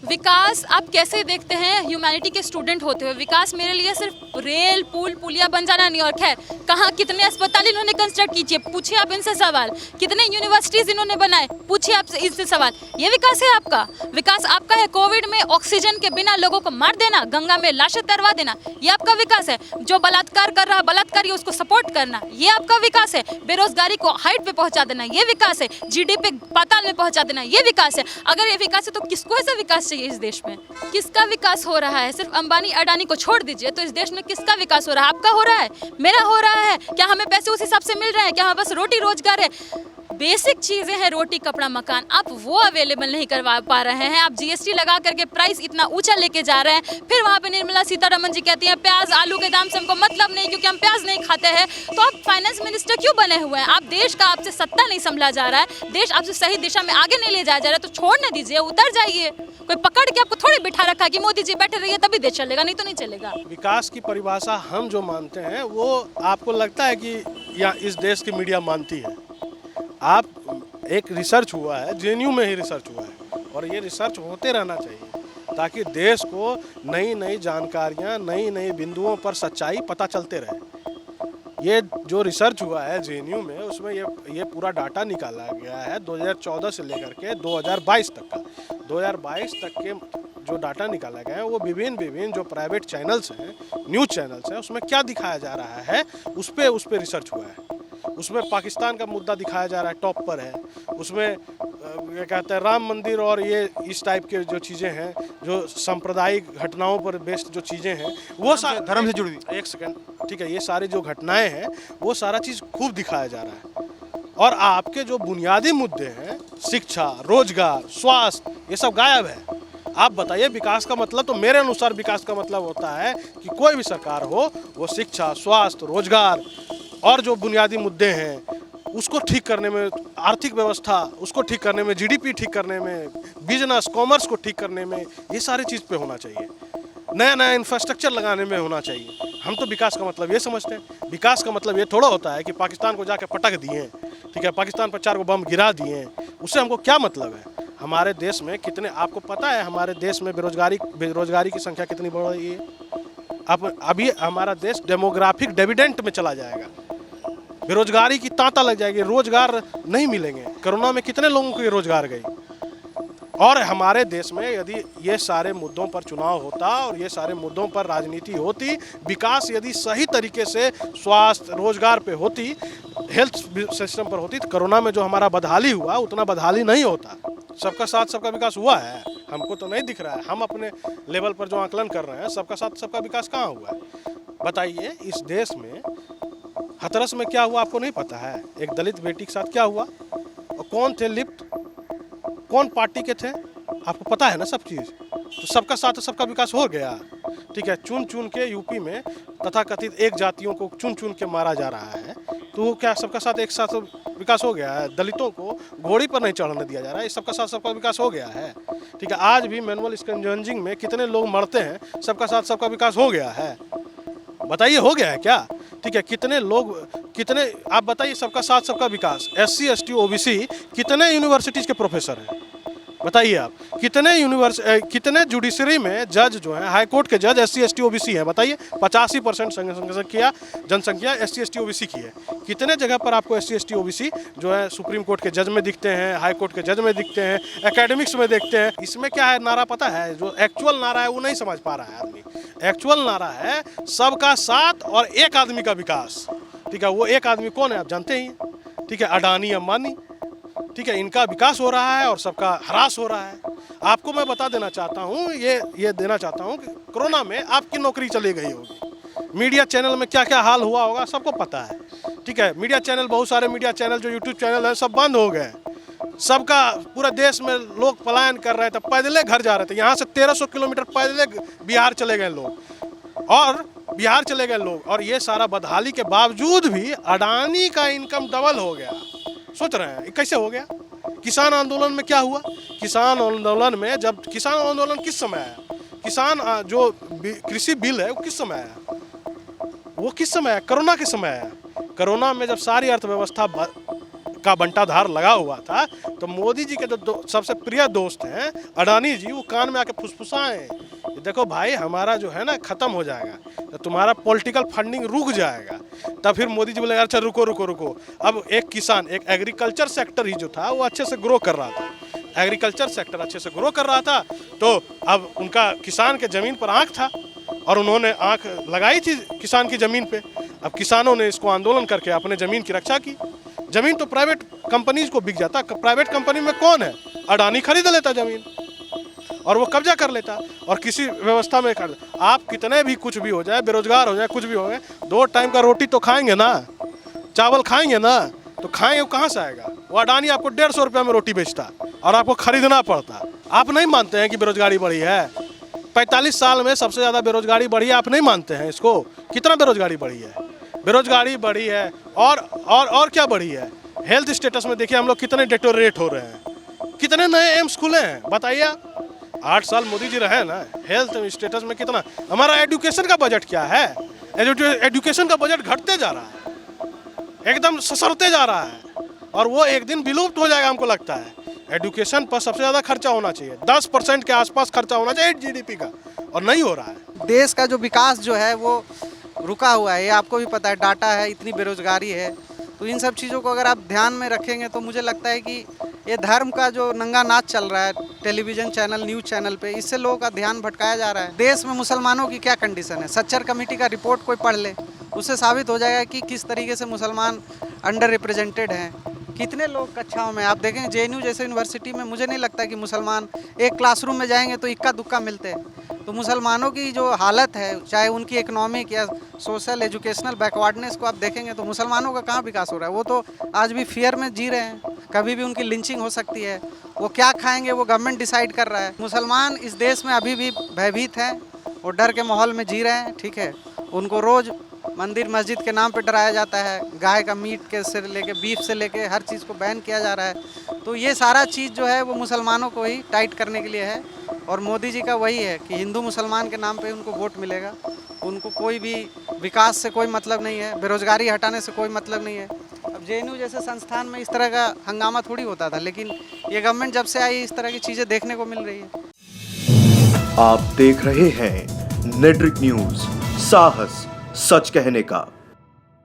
विकास आप कैसे देखते हैं ह्यूमैनिटी के स्टूडेंट होते हुए? विकास मेरे लिए सिर्फ रेल पुल पुलिया बन जाना नहीं। और खैर कहाँ कितने अस्पताल इन्होंने कंस्ट्रक्ट कीजिए, पूछिए आप इनसे सवाल। कितने यूनिवर्सिटीज इन्होंने बनाए, पूछिए आप इनसे सवाल। ये विकास है आपका? विकास आपका है कोविड में ऑक्सीजन के बिना लोगों को मार देना, गंगा में लाशें तरवा देना, ये आपका विकास है? जो बलात्कार कर रहा बलात्कारी उसको सपोर्ट करना, ये आपका विकास है? बेरोजगारी को हाइट पे पहुंचा देना, ये विकास है? जीडीपी पाताल में पहुंचा देना, ये विकास है? अगर ये विकास है तो किसको ऐसा विकास चाहिए इस देश में? किसका विकास हो रहा है? सिर्फ अंबानी अडानी को छोड़ दीजिए तो इस देश में किसका विकास हो रहा है? आपका हो रहा है, मेरा हो रहा है? क्या हमें पैसे उस हिसाब से मिल रहे हैं? क्या हमें बस रोटी रोजगार है? बेसिक चीजें हैं, रोटी कपड़ा मकान, आप वो अवेलेबल नहीं करवा पा रहे हैं। आप जीएसटी लगा करके प्राइस इतना ऊंचा लेके जा रहे हैं। फिर वहाँ पे निर्मला सीतारमण जी कहती हैं प्याज आलू के दाम से हमको मतलब नहीं क्योंकि हम प्याज नहीं खाते हैं। तो आप फाइनेंस मिनिस्टर क्यों बने हुए हैं? आप देश का, आपसे सत्ता नहीं संभला जा रहा है, देश आपसे सही दिशा में आगे नहीं ले जाया जा रहा है, तो छोड़ने दीजिए, उतर जाइए। कोई पकड़ के आपको थोड़ी बिठा रखा है कि मोदी जी बैठे रहिए तभी देश चलेगा, नहीं तो नहीं चलेगा। विकास की परिभाषा हम जो मानते हैं वो आपको लगता है कि या इस देश की मीडिया मानती है? आप एक रिसर्च हुआ है, जेएनयू में ही रिसर्च हुआ है और ये रिसर्च होते रहना चाहिए ताकि देश को नई नई जानकारियाँ, नई नई बिंदुओं पर सच्चाई पता चलते रहे। ये जो रिसर्च हुआ है जेएनयू में, उसमें ये पूरा डाटा निकाला गया है 2014 से लेकर के 2022 तक का। 2022 तक के जो डाटा निकाला गया है वो विभिन्न जो प्राइवेट चैनल्स हैं, न्यूज़ चैनल्स हैं, उसमें क्या दिखाया जा रहा है उस पर रिसर्च हुआ है। उसमें पाकिस्तान का मुद्दा दिखाया जा रहा है, टॉप पर है। उसमें क्या कहते हैं, राम मंदिर और ये इस टाइप के जो चीज़ें हैं, जो सांप्रदायिक घटनाओं पर बेस्ड जो चीज़ें हैं, वो धर्म से जुड़ी हुई। एक सेकंड, ठीक है, ये सारी जो घटनाएं हैं वो सारा चीज़ खूब दिखाया जा रहा है। और आपके जो बुनियादी मुद्दे हैं, शिक्षा, रोजगार, स्वास्थ्य, ये सब गायब है। आप बताइए विकास का मतलब? तो मेरे अनुसार विकास का मतलब होता है कि कोई भी सरकार हो वो शिक्षा, स्वास्थ्य, रोजगार और जो बुनियादी मुद्दे हैं उसको ठीक करने में, आर्थिक व्यवस्था उसको ठीक करने में, जीडीपी ठीक करने में, बिजनेस कॉमर्स को ठीक करने में, ये सारी चीज़ पे होना चाहिए। नया नया इंफ्रास्ट्रक्चर लगाने में होना चाहिए। हम तो विकास का मतलब ये समझते हैं। विकास का मतलब ये थोड़ा होता है कि पाकिस्तान को जाके पटक दिए, ठीक है, पाकिस्तान पर 4 बम गिरा दिए, उससे हमको क्या मतलब है? हमारे देश में कितने, आपको पता है हमारे देश में बेरोजगारी की संख्या कितनी बढ़ रही है? अब अभी हमारा देश डेमोग्राफिक डिविडेंट में चला जाएगा, बेरोजगारी की तांता लग जाएगी, रोजगार नहीं मिलेंगे। कोरोना में कितने लोगों को रोजगार गई? और हमारे देश में यदि ये सारे मुद्दों पर चुनाव होता और ये सारे मुद्दों पर राजनीति होती, विकास यदि सही तरीके से स्वास्थ्य, रोजगार पे होती, हेल्थ सिस्टम पर होती, तो कोरोना में जो हमारा बदहाली हुआ उतना बदहाली नहीं होता। सबका साथ सबका विकास हुआ है, हमको तो नहीं दिख रहा है। हम अपने लेवल पर जो आकलन कर रहे हैं, सबका साथ सबका विकास कहाँ हुआ है? बताइए, इस देश में हथरस में क्या हुआ आपको नहीं पता है? एक दलित बेटी के साथ क्या हुआ? और कौन थे लिप्त, कौन पार्टी के थे, आपको पता है ना सब चीज़। तो सबका साथ सबका विकास हो गया, ठीक है। चुन चुन के यूपी में तथाकथित एक जातियों को चुन चुन के मारा जा रहा है, तो क्या सबका साथ एक साथ विकास हो गया है? दलितों को घोड़ी पर नहीं चढ़ने दिया जा रहा है, ये सबका साथ सबका विकास हो गया है, ठीक है। आज भी मैनुअल स्कैवेंजिंग में कितने लोग मरते हैं, सबका साथ सबका विकास हो गया है? बताइए, हो गया है क्या? ठीक है, कितने लोग, कितने, आप बताइए, सबका साथ सबका विकास। SC ST OBC कितने यूनिवर्सिटीज के प्रोफेसर हैं? बताइए आप, कितने जुडिशरी में जज जो हैं, हाई कोर्ट के जज SC ST OBC हैं? बताइए, 85% जनसंख्या SC ST OBC की है। कितने जगह पर आपको SC ST OBC जो है सुप्रीम कोर्ट के जज में दिखते हैं, हाई कोर्ट के जज में दिखते हैं, एकेडमिक्स में दिखते हैं? इसमें क्या है नारा पता है? जो एक्चुअल नारा है वो नहीं समझ पा रहा है आदमी। एक्चुअल नारा है सबका साथ और एक आदमी का विकास, ठीक है। वो एक आदमी कौन है आप जानते ही, ठीक है, अडानी अंबानी, ठीक है। इनका विकास हो रहा है और सबका ह्रास हो रहा है। आपको मैं बता देना चाहता हूँ, ये देना चाहता हूँ कि कोरोना में आपकी नौकरी चली गई होगी। मीडिया चैनल में क्या क्या हाल हुआ होगा सबको पता है, ठीक है। मीडिया चैनल, बहुत सारे मीडिया चैनल जो यूट्यूब चैनल है सब बंद हो गए। सबका, पूरा देश में लोग पलायन कर रहे थे, पैदले घर जा रहे थे। यहाँ से 1300 किलोमीटर पैदले बिहार चले गए लोग, और ये सारा बदहाली के बावजूद भी अडानी का इनकम डबल हो गया। सोच रहे हैं कैसे हो गया? किसान आंदोलन में क्या हुआ? किसान आंदोलन में, जब किसान आंदोलन किस समय आया? जो कृषि बिल है वो किस समय आया? वो किस समय आया? कोरोना के समय आया। कोरोना में जब सारी अर्थव्यवस्था का बंटाधार लगा हुआ था, तो मोदी जी के जो सबसे प्रिय दोस्त हैं अडानी जी, वो कान में आके फुसफुसाएं, देखो भाई हमारा जो है ना ख़त्म हो जाएगा, तो तुम्हारा पॉलिटिकल फंडिंग रुक जाएगा। तब फिर मोदी जी बोले अच्छा रुको रुको रुको। अब एक किसान, एक एग्रीकल्चर सेक्टर ही जो था वो अच्छे से ग्रो कर रहा था, एग्रीकल्चर सेक्टर अच्छे से ग्रो कर रहा था, तो अब उनका किसान के ज़मीन पर आँख था और उन्होंने आँख लगाई थी किसान की ज़मीन पे। अब किसानों ने इसको आंदोलन करके अपने ज़मीन की रक्षा की। ज़मीन तो प्राइवेट कंपनीज को बिक जाता, प्राइवेट कंपनी में कौन है, अडानी खरीद लेता ज़मीन और वो कब्जा कर लेता और किसी व्यवस्था में कर। आप कितने भी कुछ भी हो जाए, बेरोजगार हो जाए, कुछ भी हो जाए, 2 टाइम का रोटी तो खाएंगे ना, चावल खाएंगे ना, तो खाएंगे वो कहाँ से आएगा। वो अडानी आपको 150 रुपये में रोटी बेचता और आपको खरीदना पड़ता। आप नहीं मानते हैं कि बेरोजगारी बढ़ी है? 45 साल में सबसे ज़्यादा बेरोजगारी बढ़ी है, आप नहीं मानते हैं इसको? कितना बेरोजगारी बढ़ी है? बेरोजगारी बढ़ी है और क्या बढ़ी है? हेल्थ स्टेटस में देखिए हम लोग कितने डिटोरेट हो रहे हैं, कितने नए एम्स खुले हैं बताइए आप। 8 साल मोदी जी रहे ना, हेल्थ स्टेटस में कितना। हमारा एजुकेशन का बजट क्या है? एजुकेशन का बजट घटते जा रहा है, एकदम ससरते जा रहा है और वो एक दिन विलुप्त हो जाएगा हमको लगता है। एजुकेशन पर सबसे ज़्यादा खर्चा होना चाहिए, 10% के आसपास खर्चा होना चाहिए जीडीपी का, और नहीं हो रहा है। देश का जो विकास जो है वो रुका हुआ है, ये आपको भी पता है, डाटा है, इतनी बेरोजगारी है। तो इन सब चीज़ों को अगर आप ध्यान में रखेंगे तो मुझे लगता है कि ये धर्म का जो नंगा नाच चल रहा है टेलीविज़न चैनल, न्यूज़ चैनल पे, इससे लोगों का ध्यान भटकाया जा रहा है। देश में मुसलमानों की क्या कंडीशन है, सच्चर कमेटी का रिपोर्ट कोई पढ़ ले, उससे साबित हो जाएगा कि किस तरीके से मुसलमान अंडर रिप्रेजेंटेड हैं। कितने लोग कक्षाओं में, आप देखें जेएनयू जैसे यूनिवर्सिटी में, मुझे नहीं लगता कि मुसलमान एक क्लासरूम में जाएंगे तो इक्का दुक्का मिलते हैं। तो मुसलमानों की जो हालत है, चाहे उनकी इकोनॉमिक या सोशल एजुकेशनल बैकवर्डनेस को आप देखेंगे तो मुसलमानों का कहाँ विकास हो रहा है। वो तो आज भी फियर में जी रहे हैं, कभी भी उनकी लिंचिंग हो सकती है, वो क्या खाएंगे वो गवर्नमेंट डिसाइड कर रहा है। मुसलमान इस देश में अभी भी भयभीत हैं, वो डर के माहौल में जी रहे हैं, ठीक है। उनको रोज़ मंदिर मस्जिद के नाम पे डराया जाता है, गाय का मीट के से लेके बीफ से लेके हर चीज़ को बैन किया जा रहा है। तो ये सारा चीज़ जो है वो मुसलमानों को ही टाइट करने के लिए है, और मोदी जी का वही है कि हिंदू मुसलमान के नाम पे उनको वोट मिलेगा। उनको कोई भी विकास से कोई मतलब नहीं है, बेरोजगारी हटाने से कोई मतलब नहीं है। अब जेएनयू जैसे संस्थान में इस तरह का हंगामा थोड़ी होता था, लेकिन ये गवर्नमेंट जब से आई इस तरह की चीज़ें देखने को मिल रही है। आप देख रहे हैं नेट्रिक न्यूज, साहस सच कहने का।